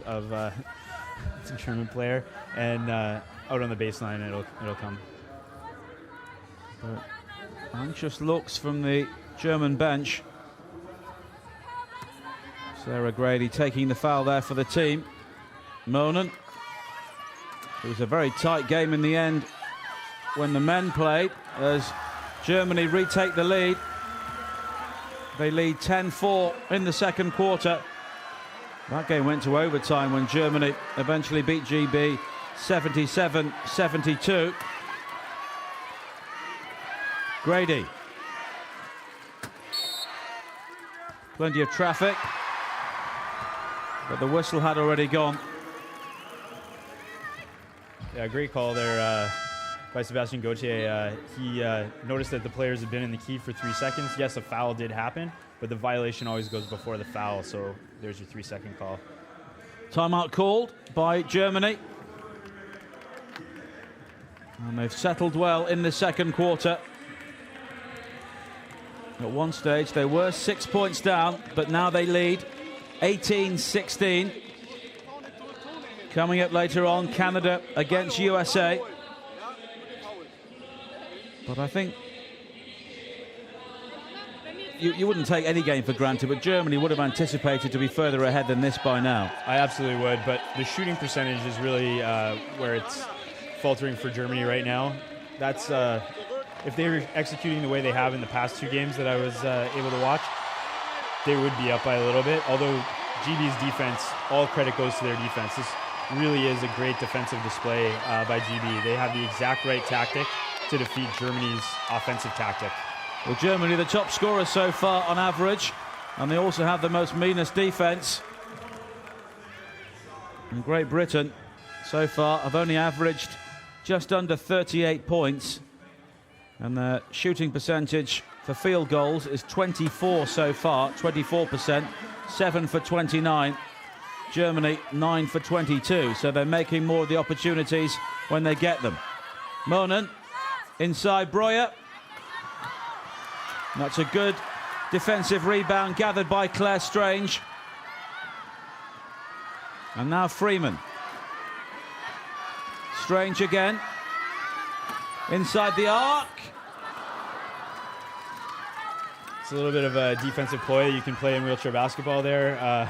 of it's a German player, and out on the baseline it'll come. But anxious looks from the German bench. Sarah Grady taking the foul there for the team. Monen. It was a very tight game in the end when the men played, as Germany retake the lead. They lead 10-4 in the second quarter. That game went to overtime when Germany eventually beat GB 77-72. Grady. Plenty of traffic, but the whistle had already gone. Yeah, great call there by Sebastian Gauthier. He noticed that the players had been in the key for 3 seconds. Yes, a foul did happen, but the violation always goes before the foul, so there's your 3-second call. Timeout called by Germany. And they've settled well in the second quarter. At one stage, they were 6 points down, but now they lead 18-16. Coming up later on, Canada against USA. But I think you wouldn't take any game for granted, but Germany would have anticipated to be further ahead than this by now. I absolutely would, but the shooting percentage is really where it's faltering for Germany right now. That's if they were executing the way they have in the past 2 games that I was able to watch, they would be up by a little bit. Although GB's defense, all credit goes to their defense. This really is a great defensive display by GB. They have the exact right tactic to defeat Germany's offensive tactic. Well, Germany, the top scorer so far on average, and they also have the most meanest defense. And Great Britain, so far, have only averaged just under 38 points. And their shooting percentage for field goals is 24 so far, 24%, 7 for 29. Germany, 9 for 22. So they're making more of the opportunities when they get them. Monen, inside Breuer. That's a good defensive rebound gathered by Claire Strange. And now Freeman. Strange again. Inside the arc. It's a little bit of a defensive ploy you can play in wheelchair basketball there.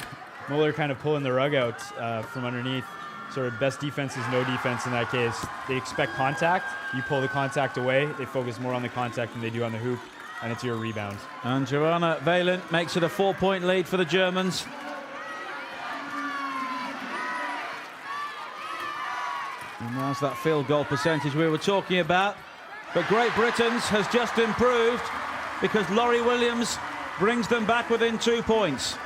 Muller kind of pulling the rug out from underneath. Sort of best defense is no defense in that case. They expect contact. You pull the contact away. They focus more on the contact than they do on the hoop, and it's your rebound. And Joanna Valen makes it a 4-point lead for the Germans. And that's that field goal percentage we were talking about. But Great Britain's has just improved because Laurie Williams brings them back within 2 points.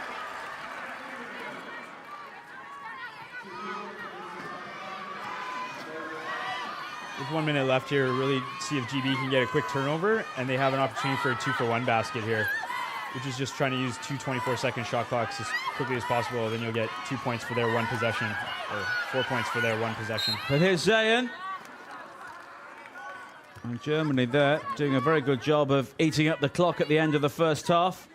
With 1 minute left here, really see if GB can get a quick turnover, and they have an opportunity for a 2-for-1 basket here, which is just trying to use 2 24-second shot clocks as quickly as possible. Then you'll get 2 points for their one possession, or 4 points for their one possession. But here's Zayn. And Germany there doing a very good job of eating up the clock at the end of the first half.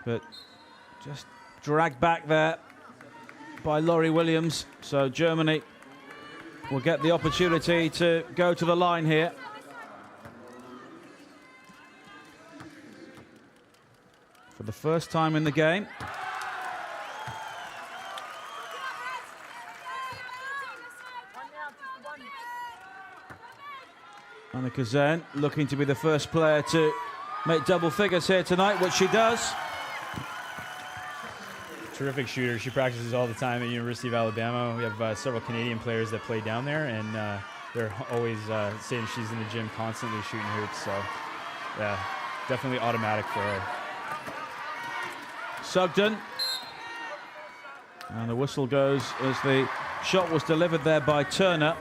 But just dragged back there by Laurie Williams. So Germany will get the opportunity to go to the line here. For the first time in the game. Annika Zayn looking to be the first player to make double figures here tonight, which she does. Terrific shooter. She practices all the time at University of Alabama. We have several Canadian players that play down there, and they're always saying she's in the gym constantly shooting hoops. So, yeah, definitely automatic for her. Sugden. And the whistle goes as the shot was delivered there by Turner.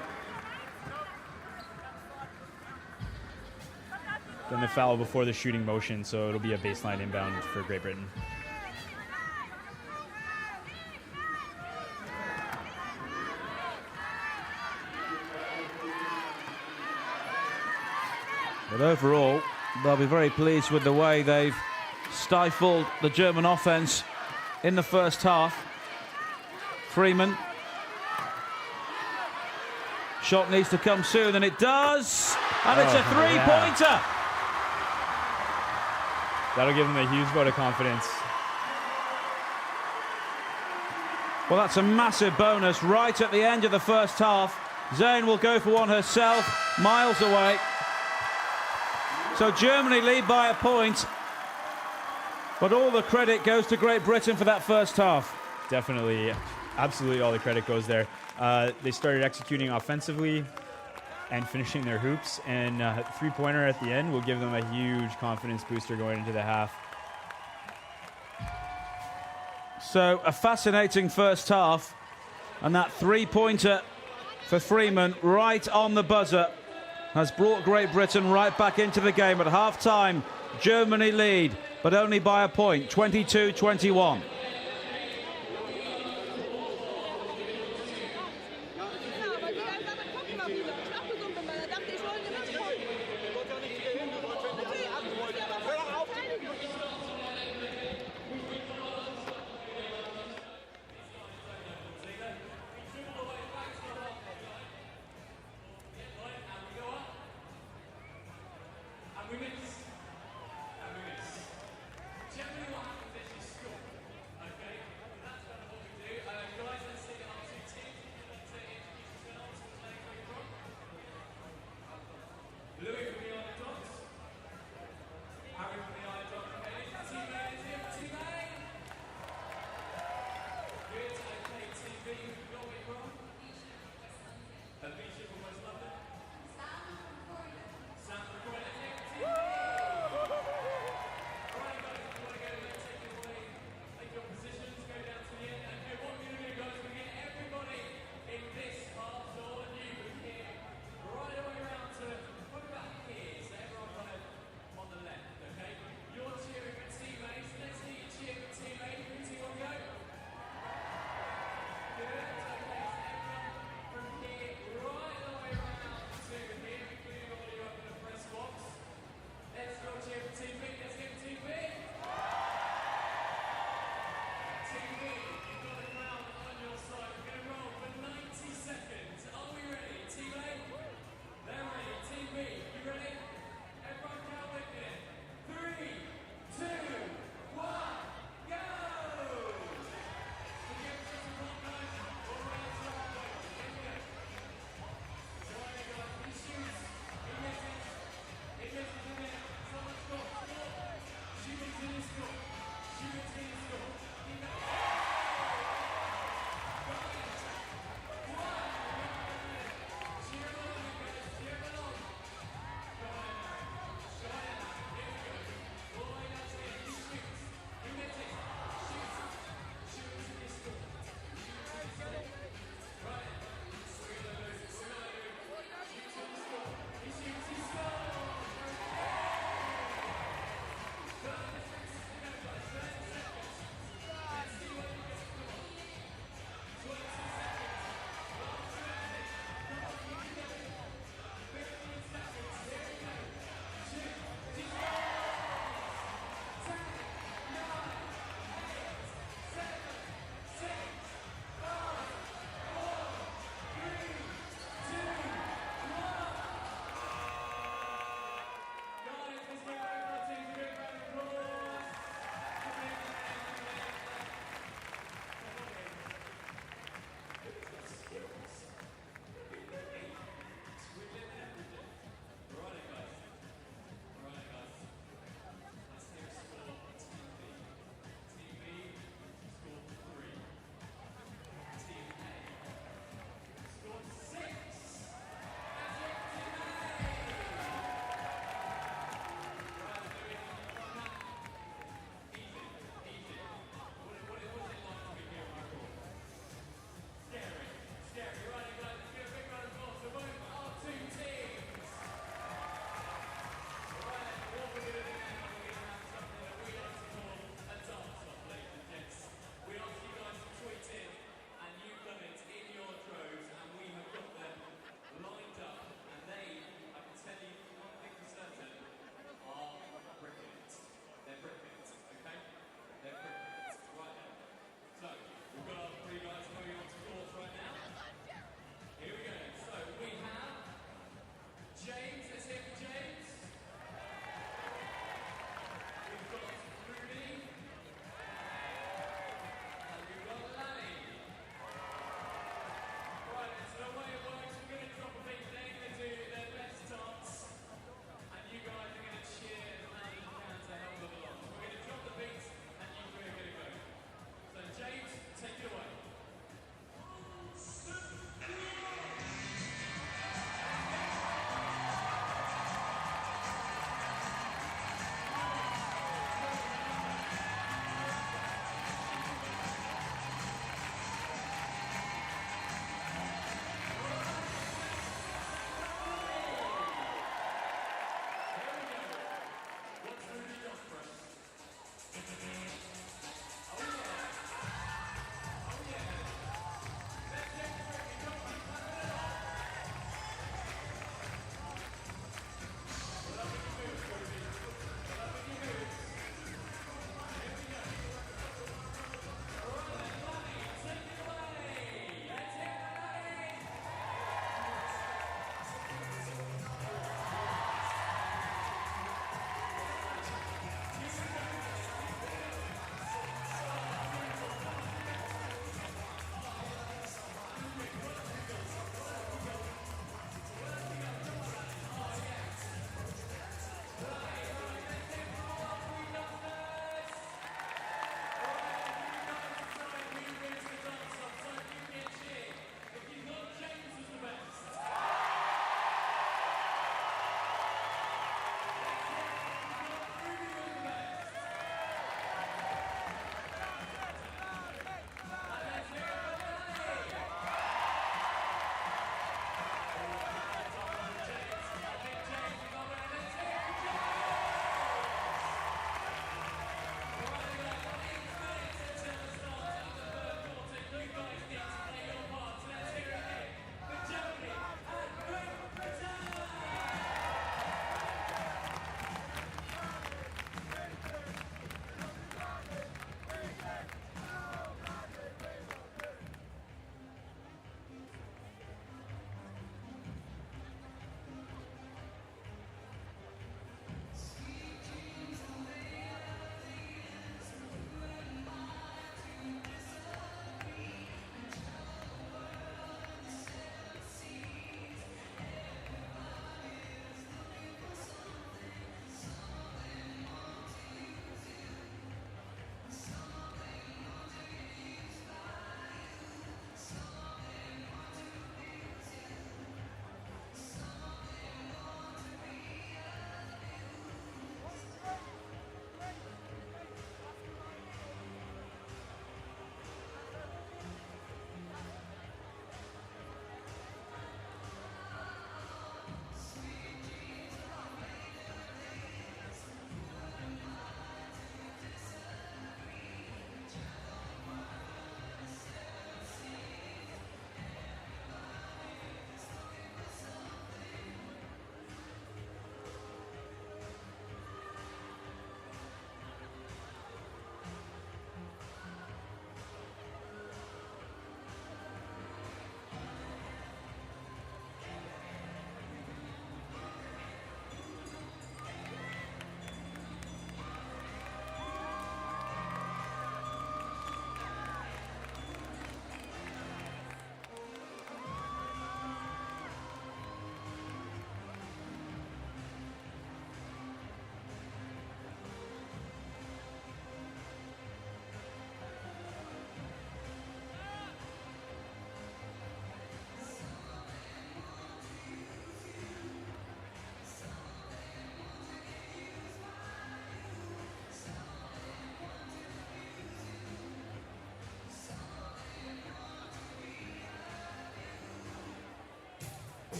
Then the foul before the shooting motion, so it'll be a baseline inbound for Great Britain. But overall, they'll be very pleased with the way they've stifled the German offense in the first half. Freeman. Shot needs to come soon, and it does. And it's a three-pointer. That'll give them a huge vote of confidence. Well, that's a massive bonus right at the end of the first half. Zane will go for one herself, miles away. So Germany lead by a point, but all the credit goes to Great Britain for that first half. Definitely, absolutely all the credit goes there. They started executing offensively and finishing their hoops, and three-pointer at the end will give them a huge confidence booster going into the half. So a fascinating first half, and that three-pointer for Freeman right on the buzzer has brought Great Britain right back into the game. At half-time, Germany lead, but only by a point, 22-21.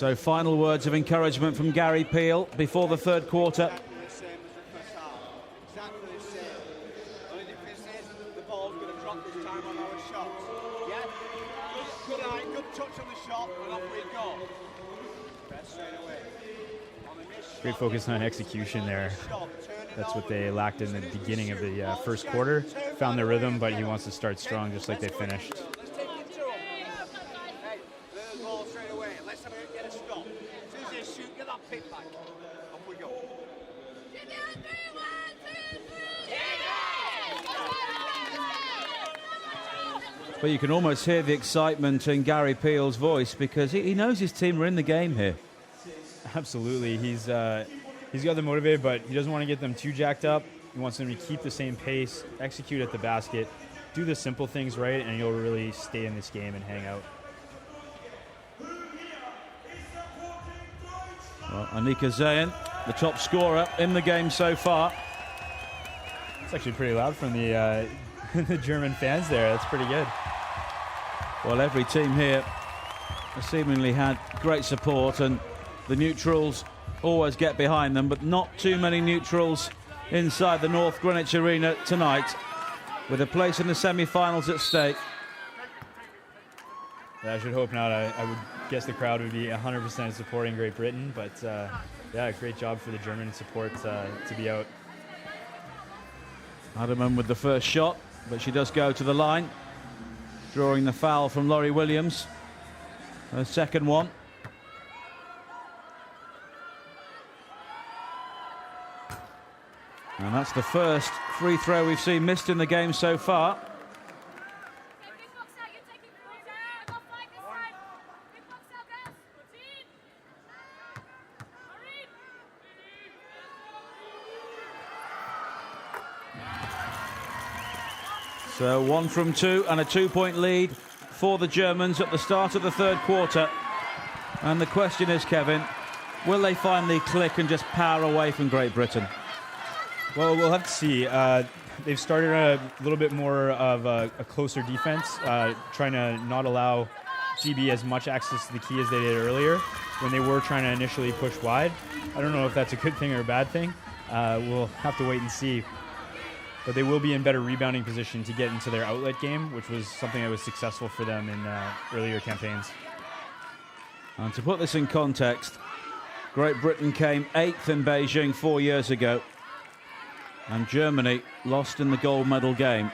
So final words of encouragement from Gary Peel before the third quarter. Great focus on execution there. That's what they lacked in the beginning of the first quarter. Found their rhythm, but he wants to start strong just like they finished. But you can almost hear the excitement in Gary Peel's voice because he knows his team are in the game here. Absolutely. He's got them motivated, but he doesn't want to get them too jacked up. He wants them to keep the same pace, execute at the basket, do the simple things right, and you'll really stay in this game and hang out. Well, Anika Zayn, the top scorer in the game so far. It's actually pretty loud from the the German fans there. That's pretty good. Well, every team here has seemingly had great support, and the neutrals always get behind them, but not too many neutrals inside the North Greenwich Arena tonight, with a place in the semi-finals at stake. Yeah, I should hope not. I would guess the crowd would be 100% supporting Great Britain, but yeah, great job for the German support to be out. Adamman with the first shot, but she does go to the line, drawing the foul from Laurie Williams. Her second one. And that's the first free throw we've seen missed in the game so far. So 1 from 2 and a 2-point lead for the Germans at the start of the third quarter. And the question is, Kevin, will they finally click and just power away from Great Britain? Well, we'll have to see. They've started a little bit more of a closer defense, trying to not allow GB as much access to the key as they did earlier when they were trying to initially push wide. I don't know if that's a good thing or a bad thing. We'll have to wait and see. But they will be in better rebounding position to get into their outlet game, which was something that was successful for them in earlier campaigns. And to put this in context, Great Britain came 8th in Beijing 4 years ago, and Germany lost in the gold medal game.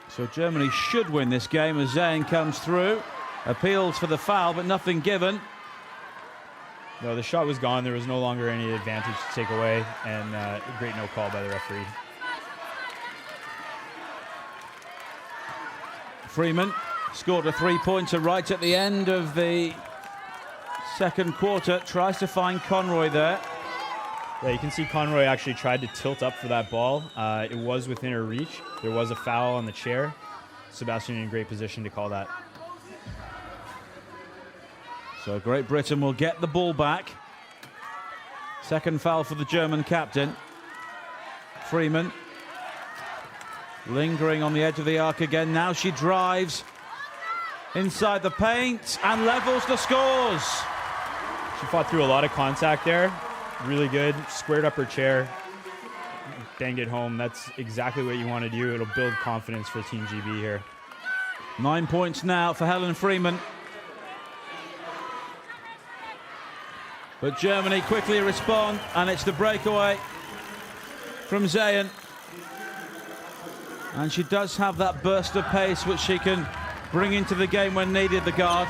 So Germany should win this game as Zayn comes through. Appeals for the foul, but nothing given. No, the shot was gone. There was no longer any advantage to take away, and a great no call by the referee. Freeman scored a three-pointer right at the end of the second quarter. Tries to find Conroy there. Yeah, you can see Conroy actually tried to tilt up for that ball. It was within her reach. There was a foul on the chair. Sebastian in great position to call that. So Great Britain will get the ball back. Second foul for the German captain. Freeman lingering on the edge of the arc again. Now she drives inside the paint and levels the scores. She fought through a lot of contact there. Really good. Squared up her chair. Banged it home. That's exactly what you want to do. It'll build confidence for Team GB here. 9 points now for Helen Freeman. But Germany quickly respond, and it's the breakaway from Zayn. And she does have that burst of pace which she can bring into the game when needed, the guard.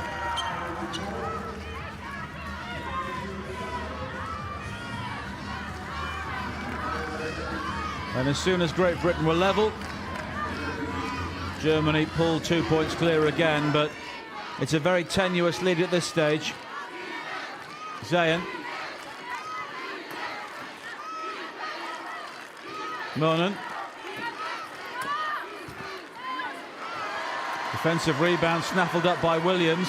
And as soon as Great Britain were level, Germany pulled 2 points clear again, but it's a very tenuous lead at this stage. Zayn. Monan. Defensive rebound snaffled up by Williams.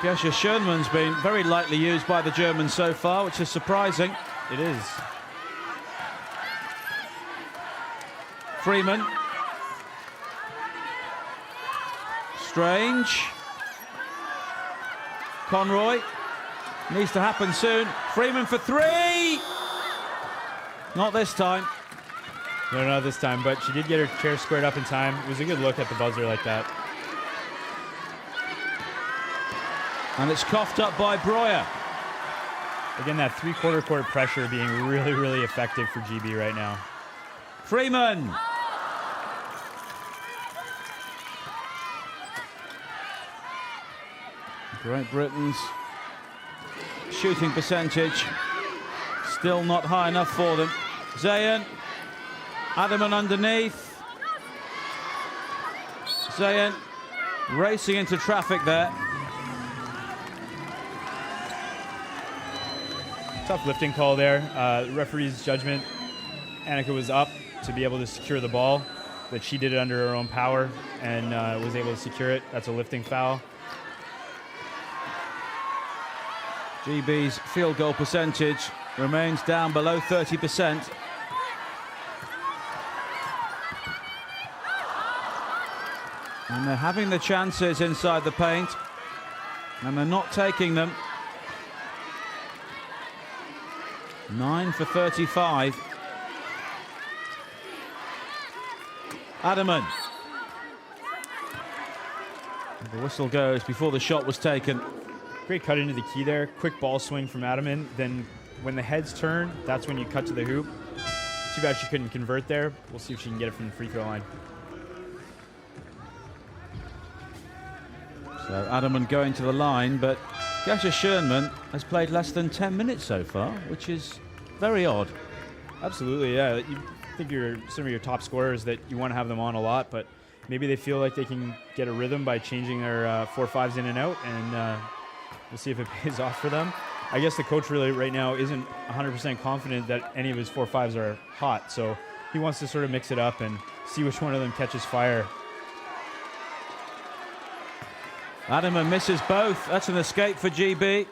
Gesche Schönman's been very lightly used by the Germans so far, which is surprising. It is. Freeman. Strange. Conroy. Needs to happen soon. Freeman for three. Not this time. No, not this time, but she did get her chair squared up in time. It was a good look at the buzzer like that. And it's coughed up by Breuer. Again, that three-quarter court pressure being really, really effective for GB right now. Freeman. Great Britain's shooting percentage still not high enough for them. Zayn. Adaman underneath. Zayn racing into traffic there. Tough lifting call there. Referee's judgment, Annika was up to be able to secure the ball, but she did it under her own power and was able to secure it. That's a lifting foul. GB's field goal percentage remains down below 30%. And they're having the chances inside the paint, and they're not taking them. 9 for 35. Adaman. The whistle goes before the shot was taken. Great cut into the key there. Quick ball swing from Adaman. Then when the heads turn, that's when you cut to the hoop. Too bad she couldn't convert there. We'll see if she can get it from the free throw line. So Adaman going to the line, but Gasha Schönman has played less than 10 minutes so far, which is very odd. Absolutely, yeah. You think some of your top scorers that you want to have them on a lot, but maybe they feel like they can get a rhythm by changing their 4-5s in and out, and we'll see if it pays off for them. I guess the coach really right now isn't 100% confident that any of his 4-5s are hot, so he wants to sort of mix it up and see which one of them catches fire. Adaman misses both. That's an escape for GB.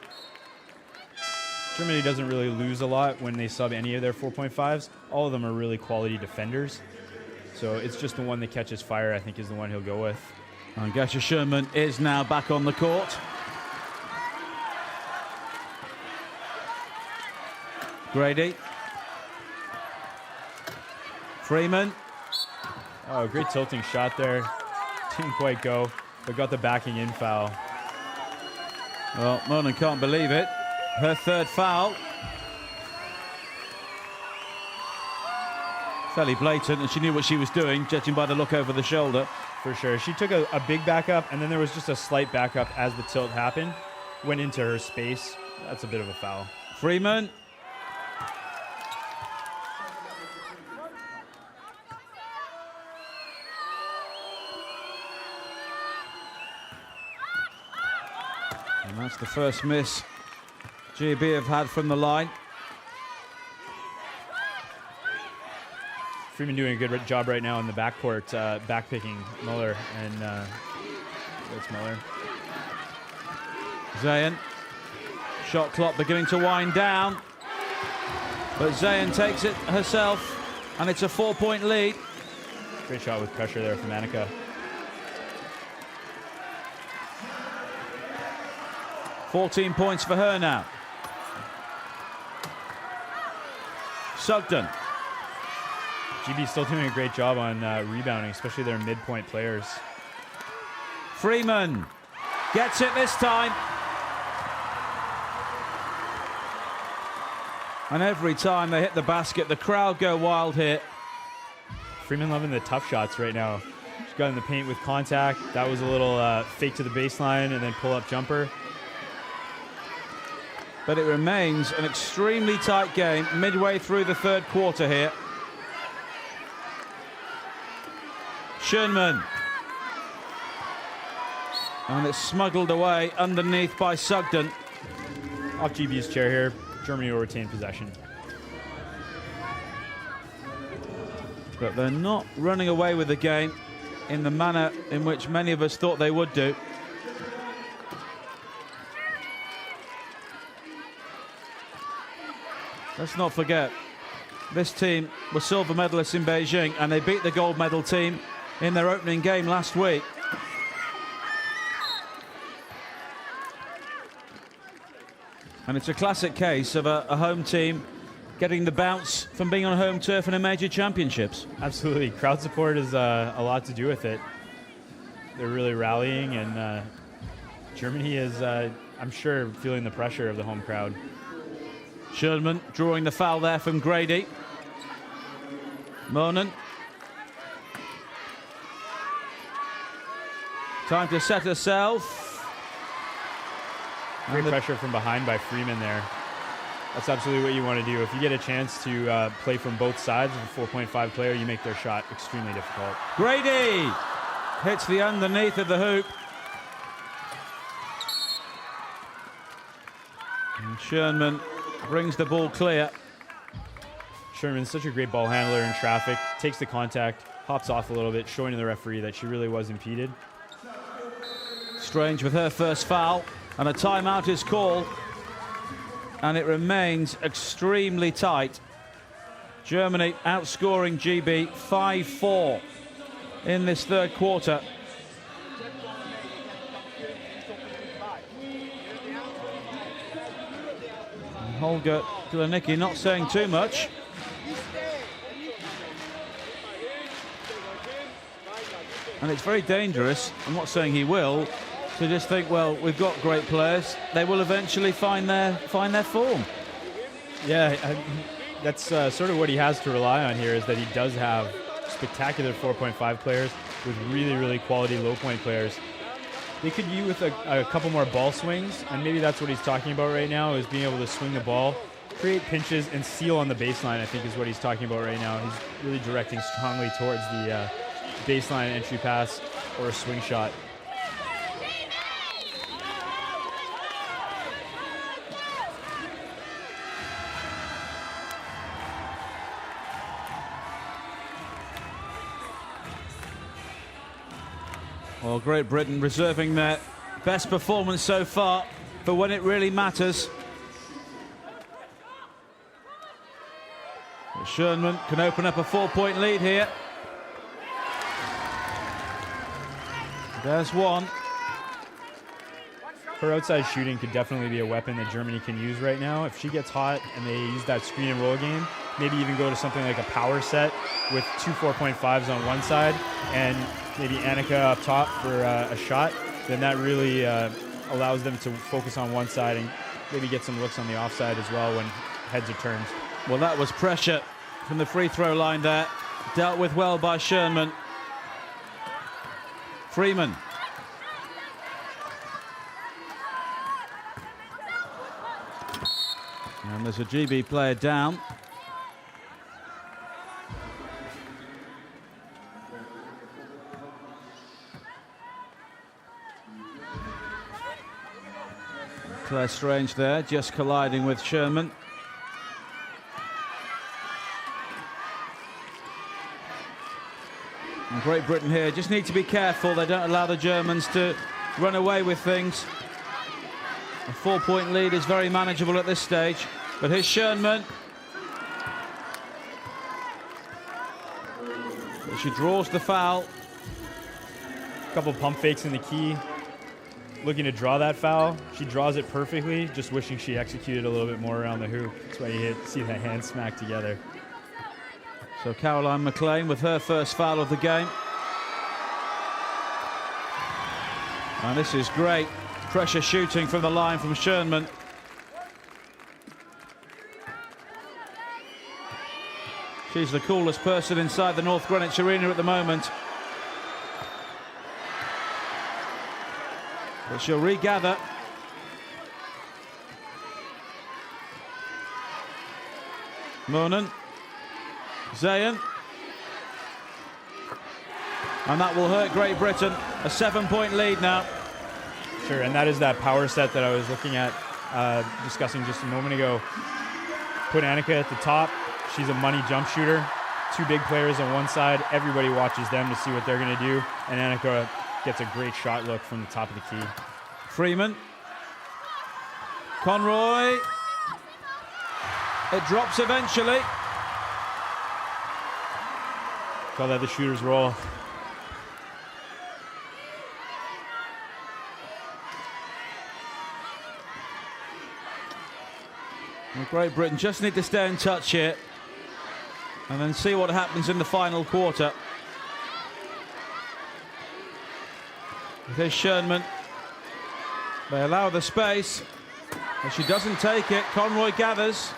Germany doesn't really lose a lot when they sub any of their 4.5s. All of them are really quality defenders. So it's just the one that catches fire, I think, is the one he'll go with. And Gasha Schönman is now back on the court. Grady. Freeman. Oh, great tilting shot there. Didn't quite go, but got the backing in foul. Well, Monan can't believe it. Her third foul. Fairly blatant, and she knew what she was doing, judging by the look over the shoulder. For sure. She took a big backup, and then there was just a slight backup as the tilt happened. Went into her space. That's a bit of a foul. Freeman. And that's the first miss GB have had from the line. Freeman doing a good job right now in the backcourt, backpicking Muller, and it's Muller. Zayn. Shot clock beginning to wind down, but Zayn takes it herself, and it's a 4-point lead. Great shot with pressure there from Annika. $14 points for her now. Sugden. GB still doing a great job on rebounding, especially their midpoint players. Freeman gets it this time. And every time they hit the basket, the crowd go wild here. Freeman loving the tough shots right now. She got in the paint with contact. That was a little fake to the baseline and then pull-up jumper. But it remains an extremely tight game midway through the third quarter here. Schönman. And it's smuggled away underneath by Sugden. Off GB's chair here. Germany will retain possession. But they're not running away with the game in the manner in which many of us thought they would do. Let's not forget, this team were silver medalists in Beijing, and they beat the gold medal team in their opening game last week. And it's a classic case of a home team getting the bounce from being on home turf in a major championships. Absolutely. Crowd support is a lot to do with it. They're really rallying, and Germany is, I'm sure, feeling the pressure of the home crowd. Schönman drawing the foul there from Grady. Monen. Time to set herself. Great pressure from behind by Freeman there. That's absolutely what you want to do. If you get a chance to play from both sides of a 4.5 player, you make their shot extremely difficult. Grady hits the underneath of the hoop. And Schönman brings the ball clear. Sherman's such a great ball handler in traffic, takes the contact, hops off a little bit, showing to the referee that she really was impeded. Strange with her first foul, and a timeout is called, and it remains extremely tight. Germany outscoring GB 5-4 in this third quarter. And Holger Glanicki not saying too much. And it's very dangerous, I'm not saying he will, to just think, well, we've got great players. They will eventually find their form. Yeah, that's sort of what he has to rely on here, is that he does have spectacular 4.5 players with really, really quality low point players. They could use with a couple more ball swings, and maybe that's what he's talking about right now, is being able to swing the ball, create pinches, and seal on the baseline, I think is what he's talking about right now. He's really directing strongly towards the baseline entry pass or a swing shot. Well, Great Britain reserving their best performance so far for when it really matters. But Schönman can open up a 4-point lead here. There's one. Her outside shooting could definitely be a weapon that Germany can use right now. If she gets hot and they use that screen and roll game, maybe even go to something like a power set with two 4.5s on one side and maybe Annika up top for a shot, then that really allows them to focus on one side and maybe get some looks on the offside as well when heads are turned. Well, that was pressure from the free throw line there. Dealt with well by Schönman. Freeman. And there's a GB player down. Claire Strange there, just colliding with Schönman. And Great Britain here just need to be careful. They don't allow the Germans to run away with things. A 4-point lead is very manageable at this stage. But here's Schönman. She draws the foul. A couple pump fakes in the key. Looking to draw that foul. She draws it perfectly, just wishing she executed a little bit more around the hoop. That's why you see the hands smack together. So Caroline McLean with her first foul of the game. And this is great pressure shooting from the line from Schönman. She's the coolest person inside the North Greenwich Arena at the moment. But she'll regather. Monen. Zayn. And that will hurt Great Britain. A 7-point lead now. Sure, and that is that power set that I was looking at, discussing just a moment ago. Put Annika at the top. She's a money jump shooter. Two big players on one side. Everybody watches them to see what they're going to do. And Annika gets a great shot look from the top of the key. Freeman. Conroy. It drops eventually. Call that the shooter's roll. Well, Great Britain just need to stay in touch here and then see what happens in the final quarter. Here's Schoenman. They allow the space, but she doesn't take it. Conroy gathers.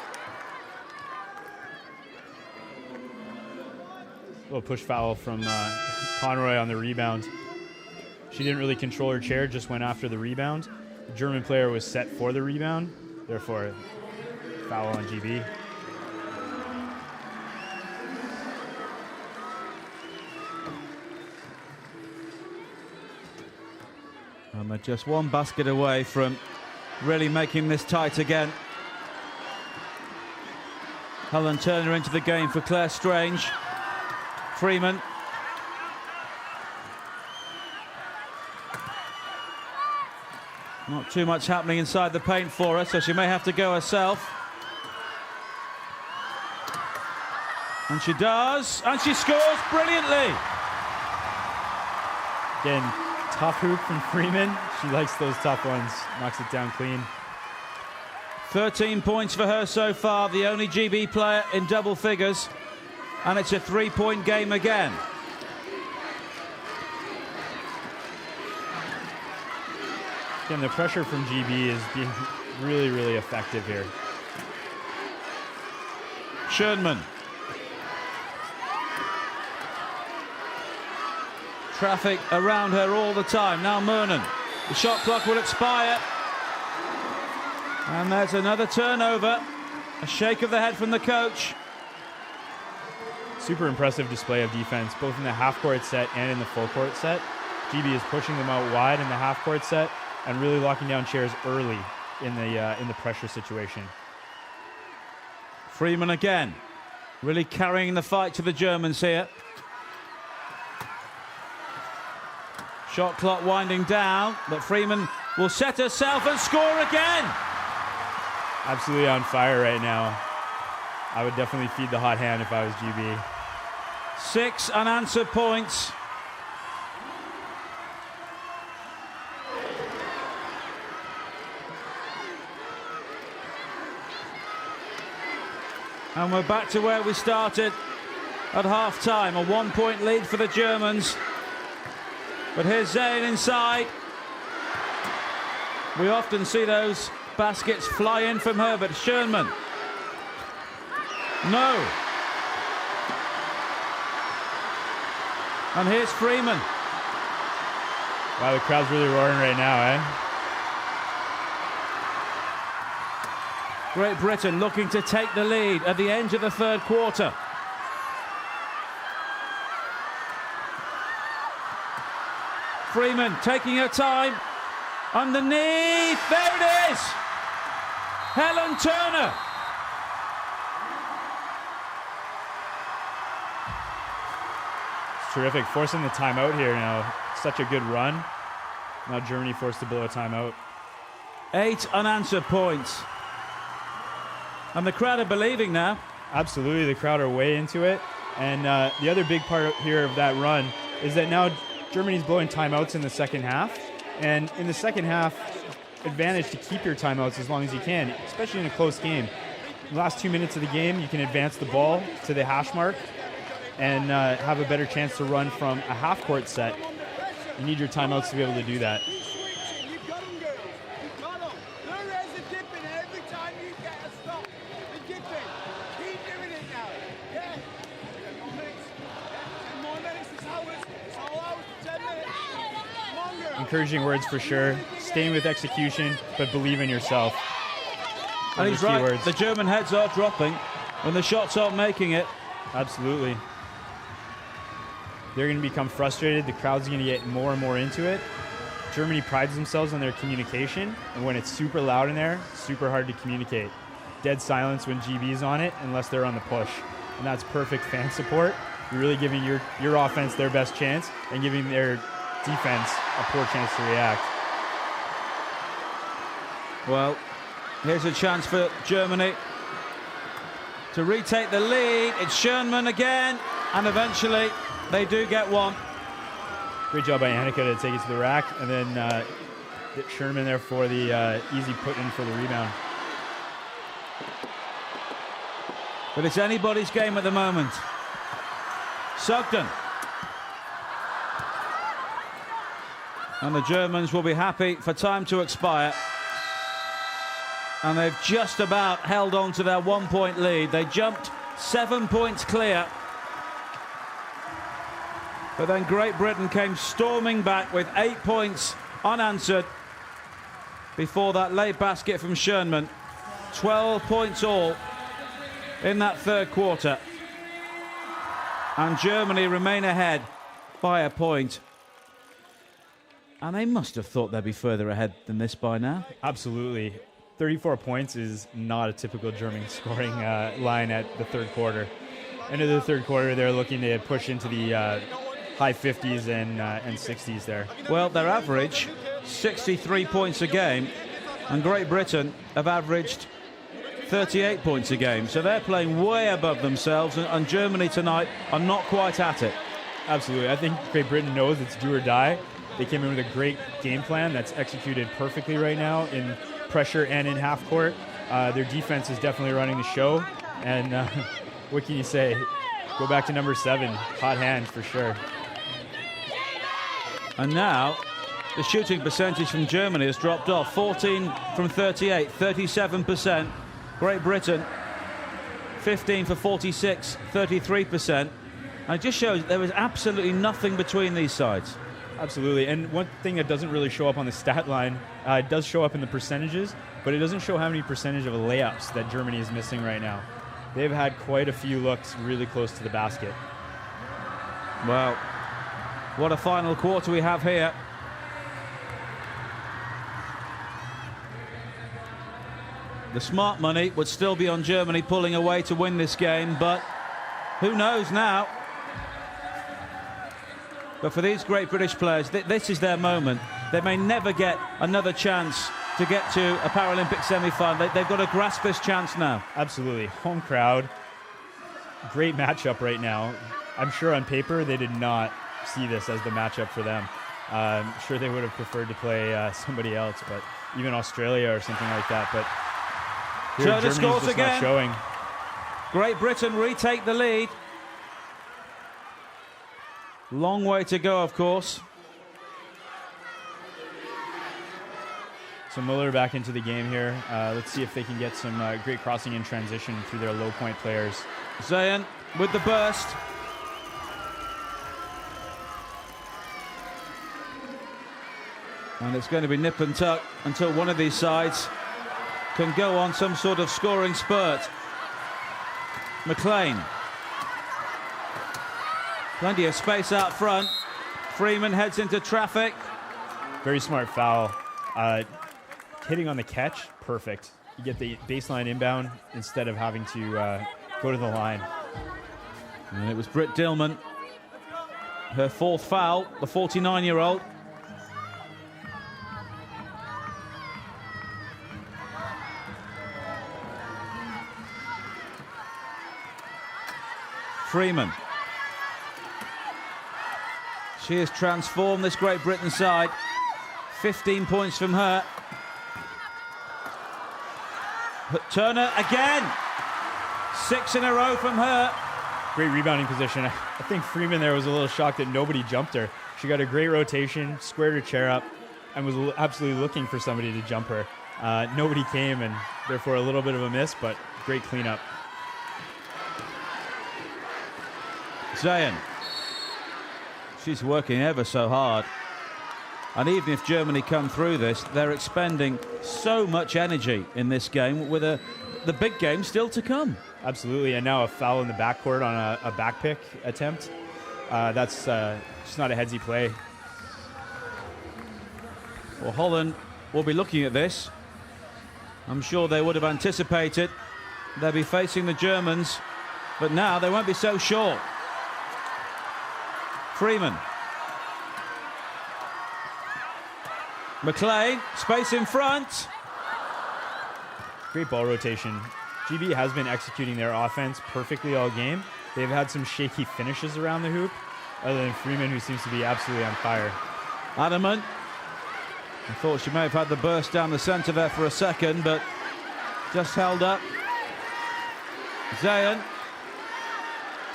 A little push foul from Conroy on the rebound. She didn't really control her chair, just went after the rebound. The German player was set for the rebound, therefore foul on GB. And they're just one basket away from really making this tight again. Helen Turner into the game for Claire Strange. Freeman. Not too much happening inside the paint for her, so she may have to go herself. And she does, and she scores brilliantly. Again, tough hoop from Freeman. She likes those tough ones, knocks it down clean. 13 points for her so far, the only GB player in double figures. And it's a 3-point game again. Again, the pressure from GB is being really, really effective here. Schoenman. Traffic around her all the time. Now Murnan. The shot clock will expire. And there's another turnover. A shake of the head from the coach. Super impressive display of defense, both in the half-court set and in the full-court set. GB is pushing them out wide in the half-court set and really locking down chairs early in the pressure situation. Freeman again, really carrying the fight to the Germans here. Shot clock winding down, but Freeman will set herself and score again. Absolutely on fire right now. I would definitely feed the hot hand if I was GB. 6 unanswered points. And we're back to where we started at half-time. A 1-point lead for the Germans. But here's Zayn inside. We often see those baskets fly in from her, but Schoenman. No. And here's Freeman. Wow, the crowd's really roaring right now, eh? Great Britain looking to take the lead at the end of the third quarter. Freeman taking her time. Underneath. There it is. Helen Turner. It's terrific. Forcing the timeout here now. Such a good run. Now Germany forced to blow a timeout. 8 unanswered points. And the crowd are believing now. Absolutely, the crowd are way into it. And the other big part here of that run is that now Germany's blowing timeouts in the second half. And in the second half, advantage to keep your timeouts as long as you can, especially in a close game. The last 2 minutes of the game, you can advance the ball to the hash mark and have a better chance to run from a half-court set. You need your timeouts to be able to do that. Encouraging words for sure. Staying with execution, but believe in yourself. And he's right. Words. The German heads are dropping when the shots aren't making it. Absolutely. They're going to become frustrated. The crowd's going to get more and more into it. Germany prides themselves on their communication, and when it's super loud in there, super hard to communicate. Dead silence when GB's on it, unless they're on the push. And that's perfect fan support. You're really giving your offense their best chance and giving their defense a poor chance to react. Well, here's a chance for Germany to retake the lead. It's Schoenman again, and eventually they do get one. Great job by Annika to take it to the rack, and then Sherman there for the easy put in for the rebound. But it's anybody's game at the moment. Sugden. And the Germans will be happy for time to expire. And they've just about held on to their 1-point lead. They jumped 7 points clear. But then Great Britain came storming back with 8 points unanswered before that late basket from Schoenman. 12 points all in that third quarter. And Germany remain ahead by a point. And they must have thought they'd be further ahead than this by now. Absolutely. 34 points is not a typical German scoring line at the third quarter. End of the third quarter, they're looking to push into the high 50s and 60s there. Well, their average, 63 points a game, and Great Britain have averaged 38 points a game. So they're playing way above themselves, and Germany tonight are not quite at it. Absolutely. I think Great Britain knows it's do or die. They came in with a great game plan that's executed perfectly right now in pressure and in half court. Their defense is definitely running the show. And what can you say? Go back to number 7. Hot hand for sure. And now the shooting percentage from Germany has dropped off. 14 from 38, 37%. Great Britain, 15 for 46, 33%. And it just shows there is absolutely nothing between these sides. Absolutely. And one thing that doesn't really show up on the stat line, it does show up in the percentages, but it doesn't show how many percentage of layups that Germany is missing right now. They've had quite a few looks really close to the basket. Well, what a final quarter we have here. The smart money would still be on Germany pulling away to win this game, but who knows now? But for these great British players, this is their moment. They may never get another chance to get to a Paralympic semi-final. They've got to grasp this chance now. Absolutely. Home crowd. Great matchup right now. I'm sure on paper they did not see this as the matchup for them. I'm sure they would have preferred to play somebody else, but even Australia or something like that. But here, Germany's scores just again. not showing. Great Britain retake the lead. Long way to go, of course. So Muller back into the game here. Let's see if they can get some great crossing in transition through their low point players. Zayn with the burst. And it's going to be nip and tuck until one of these sides can go on some sort of scoring spurt. McLean. Plenty of space out front. Freeman heads into traffic. Very smart foul. Hitting on the catch, perfect. You get the baseline inbound instead of having to go to the line. And it was Britt Dillman. Her fourth foul, the 49-year-old. Freeman. She has transformed this Great Britain side. 15 points from her. But Turner again. 6 in a row from her. Great rebounding position. I think Freeman there was a little shocked that nobody jumped her. She got a great rotation, squared her chair up, and was absolutely looking for somebody to jump her. Nobody came, and therefore a little bit of a miss, but great cleanup. Zayn. She's working ever so hard. And even if Germany come through this, they're expending so much energy in this game with the big game still to come. Absolutely, and now a foul in the backcourt on a back pick attempt. That's just not a headsy play. Well, Holland will be looking at this. I'm sure they would have anticipated they'll be facing the Germans, but now they won't be so short. Freeman. McLean, space in front. Great ball rotation. GB has been executing their offense perfectly all game. They've had some shaky finishes around the hoop, other than Freeman, who seems to be absolutely on fire. Adamant. I thought she may have had the burst down the centre there for a second, but just held up. Zayn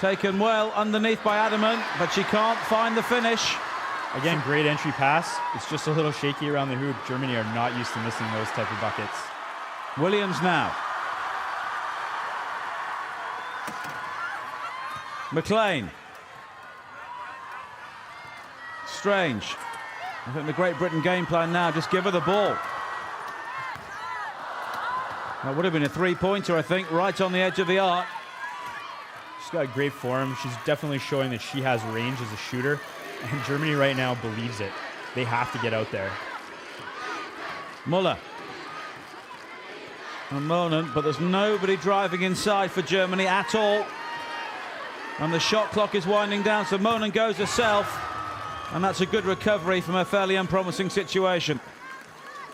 taken well underneath by Adamant, but she can't find the finish. Again, great entry pass. It's just a little shaky around the hoop. Germany are not used to missing those type of buckets. Williams now. McLean. Strange. I think the Great Britain game plan now, just give her the ball. That would have been a three-pointer, I think, right on the edge of the arc. She's got great form. She's definitely showing that she has range as a shooter. And Germany right now believes it. They have to get out there. Muller. And Monen, but there's nobody driving inside for Germany at all. And the shot clock is winding down, so Monen goes herself. And that's a good recovery from a fairly unpromising situation.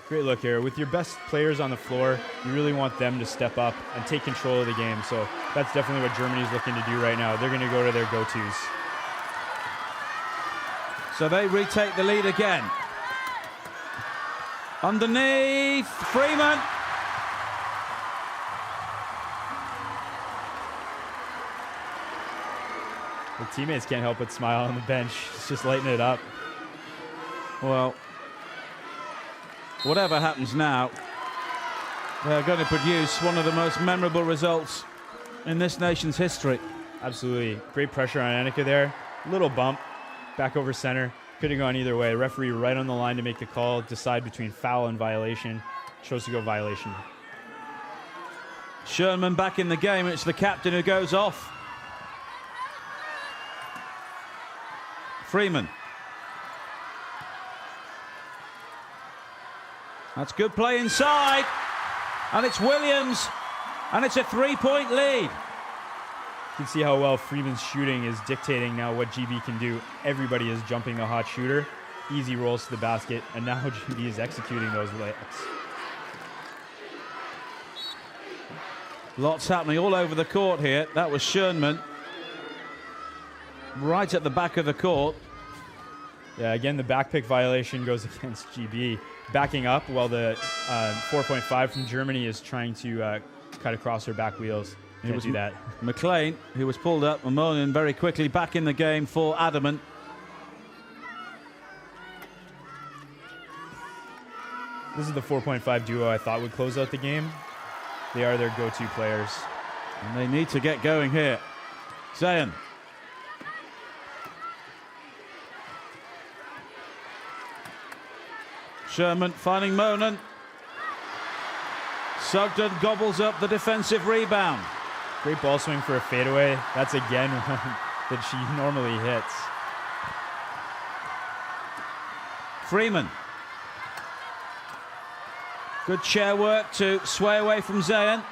Great look here. With your best players on the floor, you really want them to step up and take control of the game. So that's definitely what Germany's looking to do right now. They're going to go to their go-tos. So they retake the lead again. Underneath, Freeman. The teammates can't help but smile on the bench. It's just lighting it up. Well, whatever happens now, they're going to produce one of the most memorable results in this nation's history. Absolutely. Great pressure on Annika there. Little bump. Back over center. Could have gone either way. Referee right on the line to make the call. Decide between foul and violation. Chose to go violation. Sherman back in the game. It's the captain who goes off. Freeman. That's good play inside. And it's Williams. And it's a three-point lead. You can see how well Freeman's shooting is dictating now what GB can do. Everybody is jumping the hot shooter. Easy rolls to the basket. And now GB is executing those layups. Lots happening all over the court here. That was Sherman. Right at the back of the court. Yeah, again, the back pick violation goes against GB. Backing up while the 4.5 from Germany is trying to cut across her back wheels. Can't do that. McLean, who was pulled up, Monen very quickly back in the game for Adamant. This is the 4.5 duo I thought would close out the game. They are their go-to players. And they need to get going here. Zayn. Sherman finding Monen. Sugden gobbles up the defensive rebound. Great ball swing for a fadeaway. That's again one that she normally hits. Freeman. Good chair work to sway away from Zayn.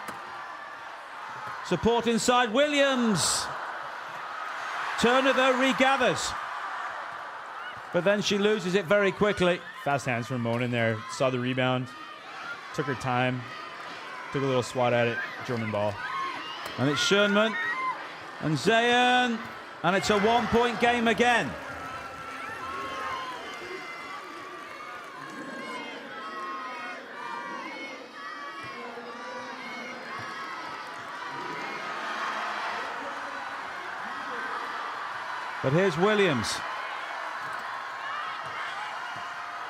Support inside, Williams. Turner though regathers. But then she loses it very quickly. Fast hands from Monen there. Saw the rebound. Took her time. Took a little swat at it. German ball. And it's Sherman. And Zayn. And it's a one-point game again. But here's Williams.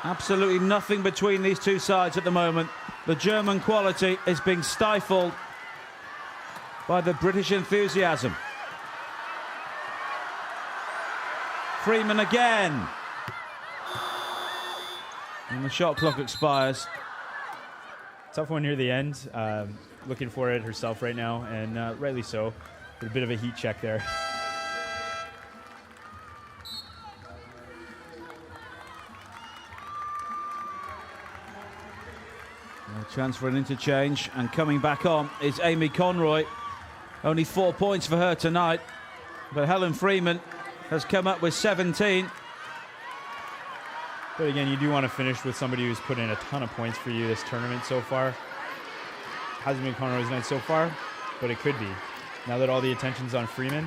Absolutely nothing between these two sides at the moment. The German quality is being stifled by the British enthusiasm. Freeman again. And the shot clock expires. Tough one near the end. Looking for it herself right now, and rightly so. But a bit of a heat check there. A chance for an interchange, and coming back on is Amy Conroy. Only 4 points for her tonight, but Helen Freeman has come up with 17. But again, you do want to finish with somebody who's put in a ton of points for you this tournament so far. Hasn't been Conroy's night so far, but it could be. Now that all the attention's on Freeman,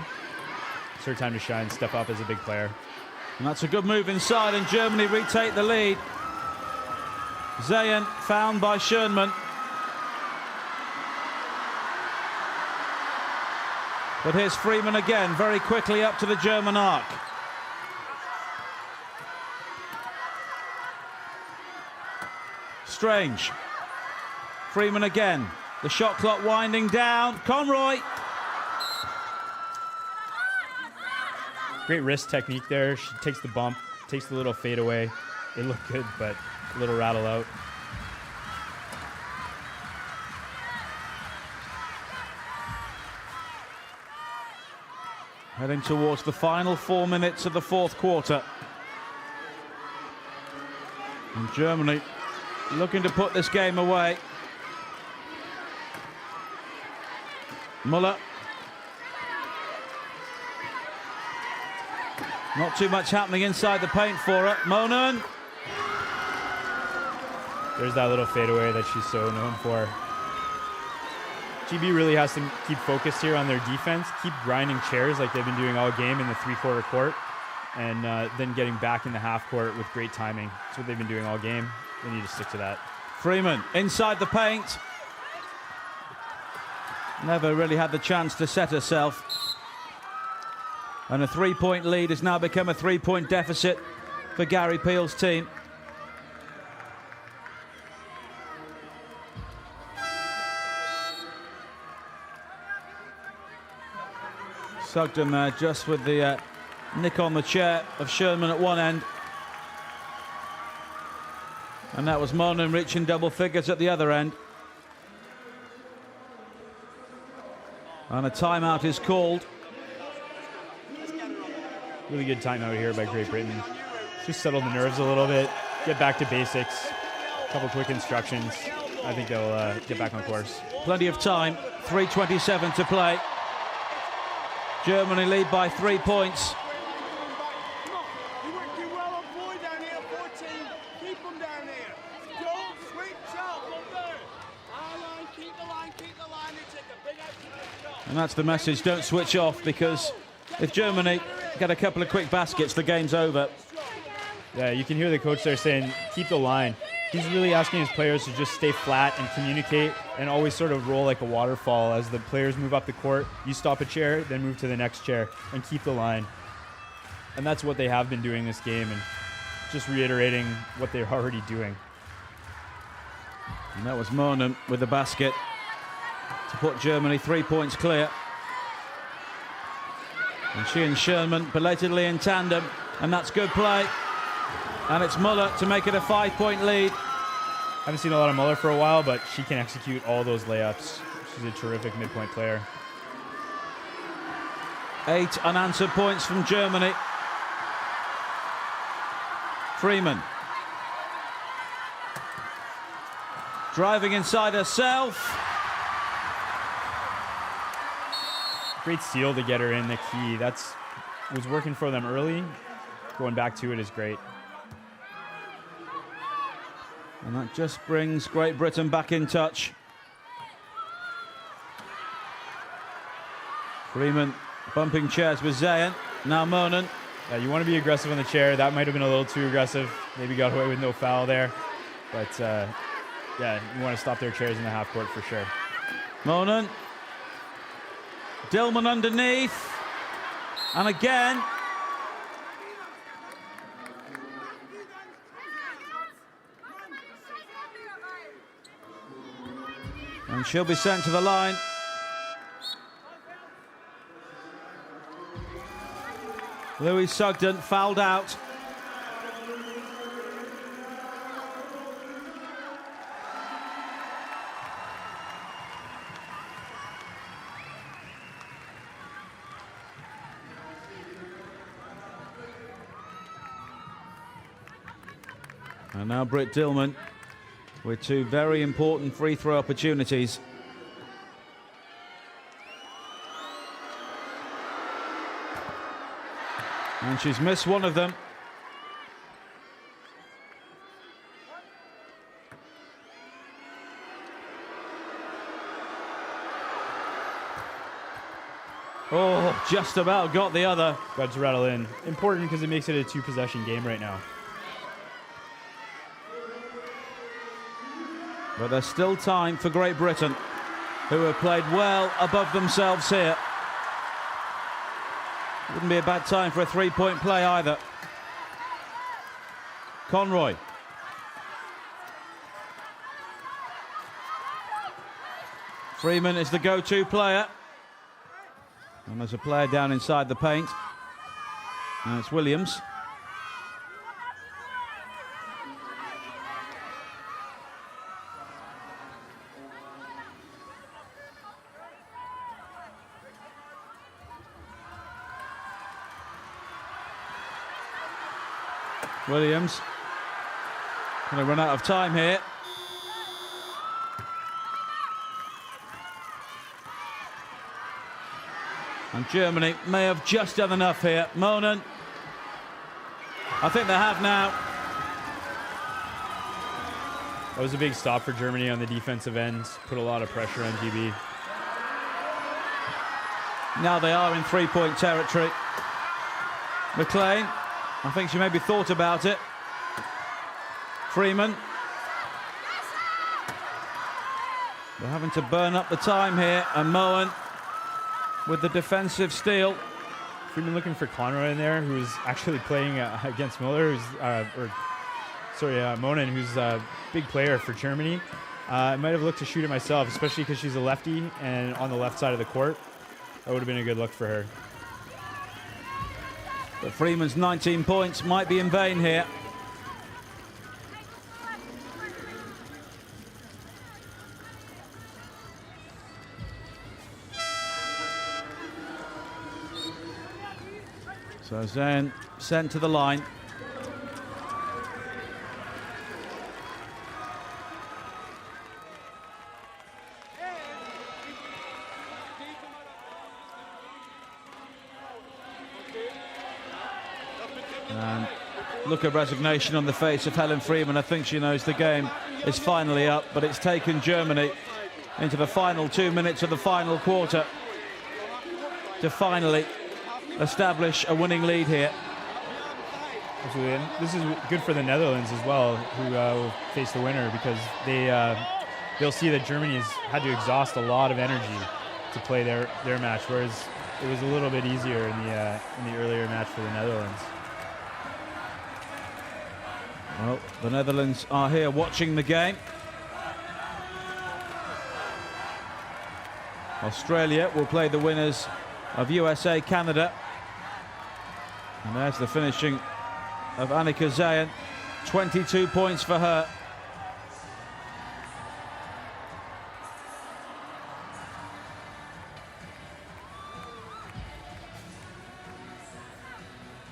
it's her time to shine, step up as a big player. And that's a good move inside, and Germany retake the lead. Zayn found by Sherman. But here's Freeman again, very quickly up to the German arc. Strange. Freeman again. The shot clock winding down. Conroy. Great wrist technique there. She takes the bump, takes the little fade away. It looked good, but a little rattle out. Heading towards the final 4 minutes of the fourth quarter. And Germany looking to put this game away. Muller. Not too much happening inside the paint for her. Monen. There's that little fadeaway that she's so known for. GB really has to keep focused here on their defense, keep grinding chairs like they've been doing all game in the three-quarter court, and then getting back in the half court with great timing. That's what they've been doing all game. They need to stick to that. Freeman inside the paint. Never really had the chance to set herself. And a three-point lead has now become a three-point deficit for Gary Peel's team. Sugden there just with the nick on the chair of Sherman at one end. And that was Monen reaching double figures at the other end. And a timeout is called. Really good timeout here by Great Britain. Just settle the nerves a little bit, get back to basics, a couple quick instructions. I think they'll get back on course. Plenty of time, 3:27 to play. Germany lead by 3 points. And that's the message, don't switch off, because if Germany get a couple of quick baskets, the game's over. Yeah, you can hear the coach there saying, keep the line. He's really asking his players to just stay flat and communicate and always sort of roll like a waterfall as the players move up the court. You stop a chair, then move to the next chair and keep the line. And that's what they have been doing this game, and just reiterating what they're already doing. And that was Monen with the basket to put Germany 3 points clear. And she and Sherman belatedly in tandem, and that's good play. And it's Muller to make it a 5-point lead. Haven't seen a lot of Muller for a while, but she can execute all those layups. She's a terrific midpoint player. 8 unanswered points from Germany. Freeman. Driving inside herself. Great steal to get her in the key. That's was working for them early. Going back to it is great. And that just brings Great Britain back in touch. Freeman bumping chairs with Zayn. Now Monen. Yeah, you want to be aggressive on the chair. That might have been a little too aggressive. Maybe got away with no foul there. But yeah, you want to stop their chairs in the half court for sure. Monen. Dillman underneath. And again. And she'll be sent to the line. Louis Sugden fouled out. And now Britt Dillman with 2 very important free throw opportunities. And she's missed one of them. Oh, just about got the other. Got to rattle in. Important because it makes it a 2-possession game right now. But there's still time for Great Britain, who have played well above themselves here. Wouldn't be a bad time for a three-point play either. Conroy. Freeman is the go-to player. And there's a player down inside the paint. And it's Williams. Williams going to run out of time here. And Germany may have just done enough here. Monen. I think they have now. That was a big stop for Germany on the defensive end. Put a lot of pressure on GB. Now they are in three-point territory. McLean. I think she maybe thought about it. Freeman. They're having to burn up the time here. And Moen with the defensive steal. Freeman looking for Conroy in there, who's actually playing against Miller, Monen, who's a big player for Germany. I might have looked to shoot it myself, especially because she's a lefty and on the left side of the court. That would have been a good look for her. But Freeman's 19 points might be in vain here. So Zayn sent to the line. And look at resignation on the face of Helen Freeman. I think she knows the game is finally up, but it's taken Germany into the final 2 minutes of the final quarter to finally establish a winning lead here. Absolutely. And this is good for the Netherlands as well, who will face the winner, because they'll see that Germany has had to exhaust a lot of energy to play their match, whereas it was a little bit easier in the earlier match for the Netherlands. Well, the Netherlands are here watching the game. Australia will play the winners of USA, Canada. And there's the finishing of Annika Zayn. 22 points for her.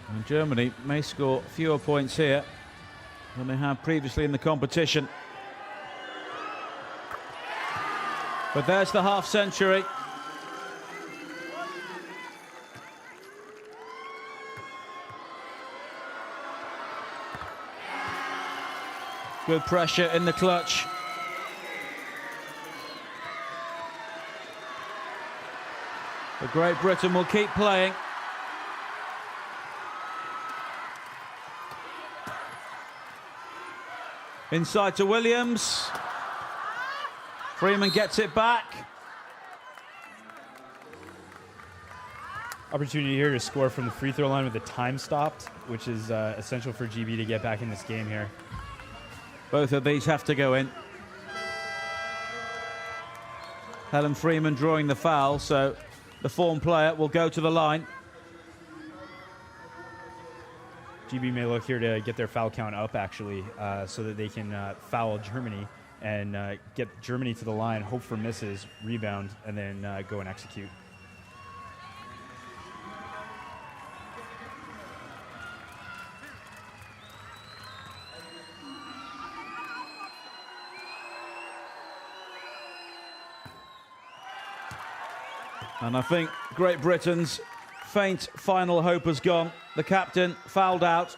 And Germany may score fewer points here than they have previously in the competition. But there's the half century. Good pressure in the clutch. But Great Britain will keep playing. Inside to Williams. Freeman gets it back. Opportunity here to score from the free throw line with the time stopped, which is essential for GB to get back in this game here. Both of these have to go in. Helen Freeman drawing the foul, so the form player will go to the line. GB may look here to get their foul count up, actually, so that they can foul Germany and get Germany to the line, hope for misses, rebound, and then go and execute. And I think Great Britain's faint final hope has gone. The captain fouled out.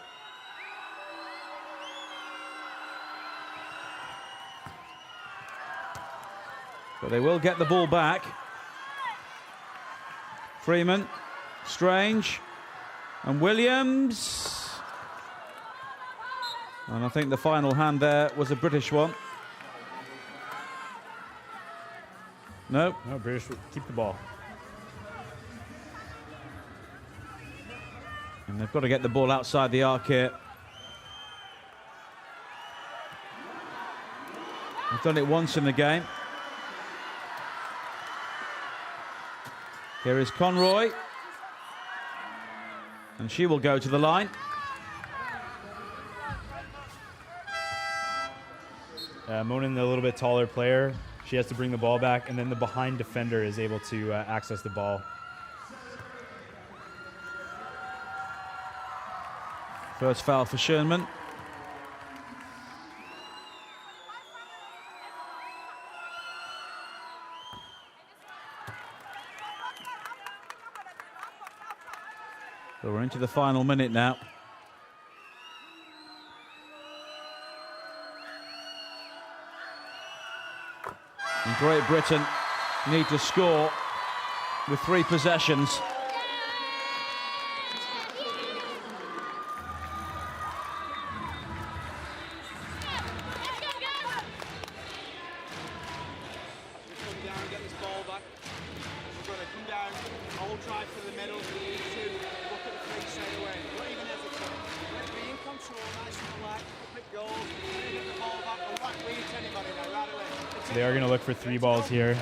But they will get the ball back. Freeman, Strange, and Williams. And I think the final hand there was a British one. No. No, British will keep the ball. And they've got to get the ball outside the arc here. They've done it once in the game. Here is Conroy. And she will go to the line. Monin, the little bit taller player, she has to bring the ball back, and then the behind defender is able to access the ball. First foul for Schoenman. So we're into the final minute now. And Great Britain need to score with 3 possessions. They are going to look for 3 balls here.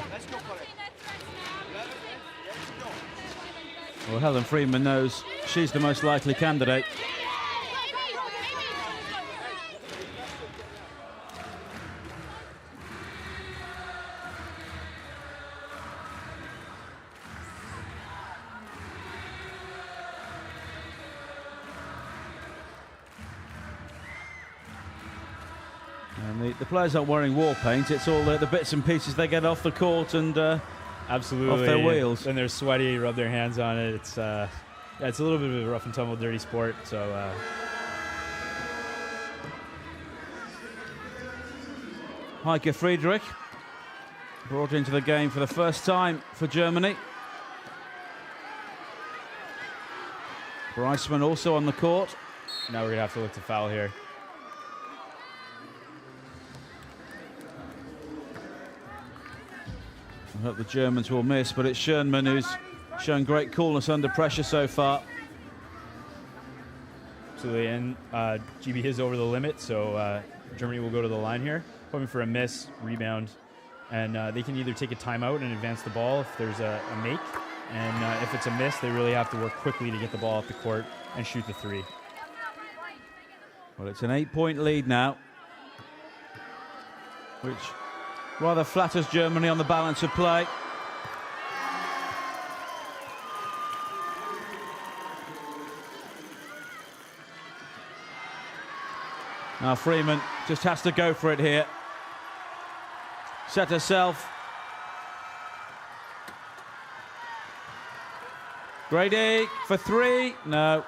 Well, Helen Freeman knows she's the most likely candidate. And the players aren't wearing war paint. It's all the bits and pieces they get off the court and absolutely off their wheels. And they're sweaty, rub their hands on it. It's a little bit of a rough and tumble, dirty sport. So Heike Friedrich brought into the game for the first time for Germany. Breisman also on the court. now we're going to have to look to foul here. I hope the Germans will miss, but it's Schoenman who's shown great coolness under pressure so far. Absolutely, and GB is over the limit, so Germany will go to the line here, hoping for a miss, rebound, and they can either take a timeout and advance the ball if there's a make, and if it's a miss, they really have to work quickly to get the ball off the court and shoot the three. Well, it's an 8-point lead now, which rather flatters Germany on the balance of play. Now Freeman just has to go for it here. Set herself. Grady for three. No.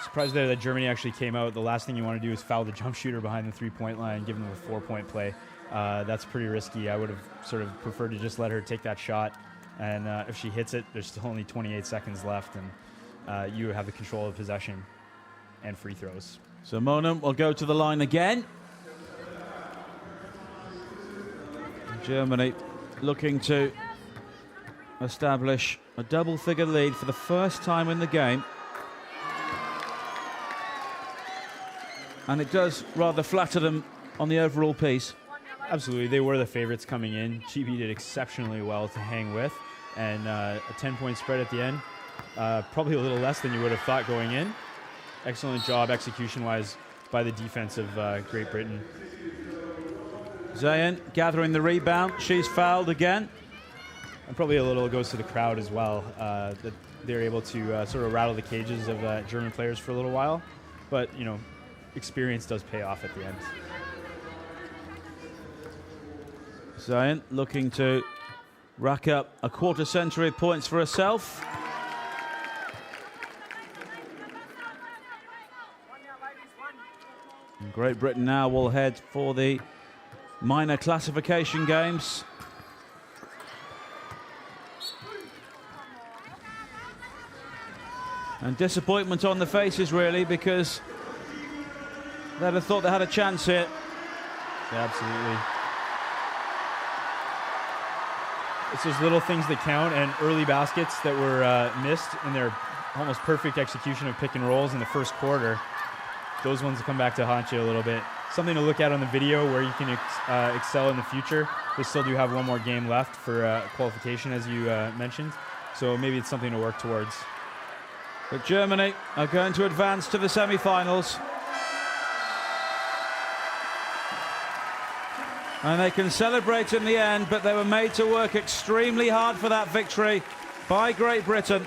Surprised there that Germany actually came out. The last thing you want to do is foul the jump shooter behind the three-point line, give them a 4-point play. That's pretty risky. I would have sort of preferred to just let her take that shot. And if she hits it, there's still only 28 seconds left, and you have the control of possession and free throws. So Monum will go to the line again. Germany looking to establish a double-figure lead for the first time in the game. And it does rather flatter them on the overall piece. Absolutely, they were the favorites coming in. GB did exceptionally well to hang with, and a 10-point spread at the end. Probably a little less than you would have thought going in. Excellent job execution-wise by the defense of Great Britain. Zayn gathering the rebound. She's fouled again. And probably a little goes to the crowd as well, that they're able to sort of rattle the cages of German players for a little while. But, you know, experience does pay off at the end. Zayn looking to rack up a quarter century of points for herself. And Great Britain now will head for the minor classification games. And disappointment on the faces, really, because they'd have thought they had a chance here. Yeah, absolutely. It's those little things that count, and early baskets that were missed in their almost perfect execution of pick and rolls in the first quarter, those ones come back to haunt you a little bit. Something to look at on the video where you can excel in the future. They still do have one more game left for qualification, as you mentioned. So maybe it's something to work towards. But Germany are going to advance to the semi-finals. And they can celebrate in the end, but they were made to work extremely hard for that victory by Great Britain.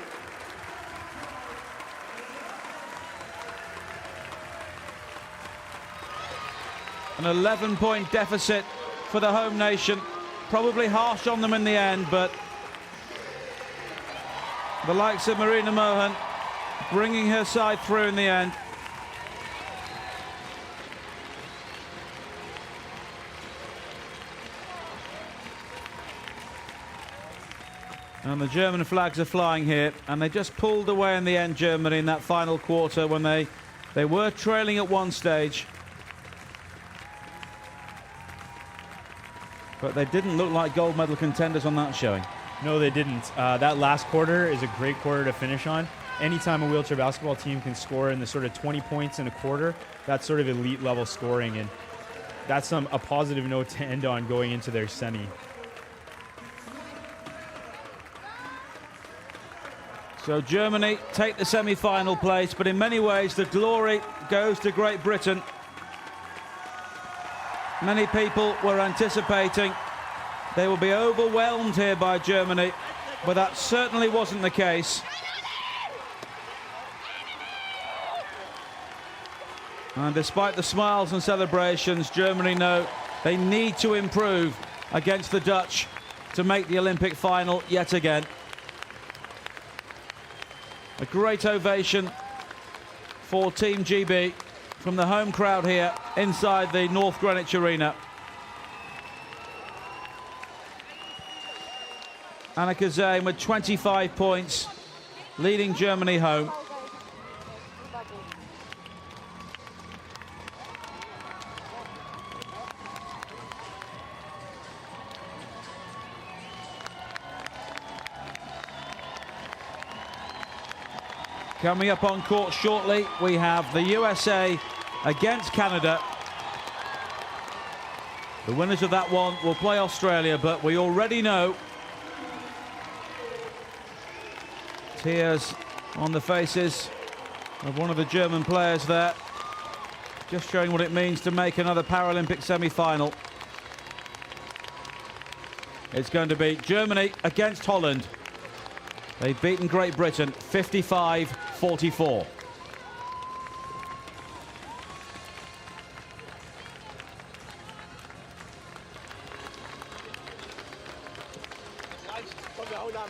An 11-point deficit for the home nation. Probably harsh on them in the end, but the likes of Marina Mohan bringing her side through in the end. And the German flags are flying here, and they just pulled away in the end, Germany, in that final quarter when they were trailing at one stage. But they didn't look like gold medal contenders on that showing. No, they didn't. That last quarter is a great quarter to finish on. Anytime a wheelchair basketball team can score in the sort of 20 points in a quarter, that's sort of elite level scoring, and that's a positive note to end on going into their semi. So Germany take the semi-final place, but in many ways the glory goes to Great Britain. Many people were anticipating they will be overwhelmed here by Germany, but that certainly wasn't the case. And despite the smiles and celebrations, Germany know they need to improve against the Dutch to make the Olympic final yet again. A great ovation for Team GB from the home crowd here inside the North Greenwich Arena. Annika Zane with 25 points, leading Germany home. Coming up on court shortly, we have the USA against Canada. The winners of that one will play Australia, but we already know tears on the faces of one of the German players there, just showing what it means to make another Paralympic semi-final. It's going to be Germany against Holland. They've beaten Great Britain 55-44. Hold on.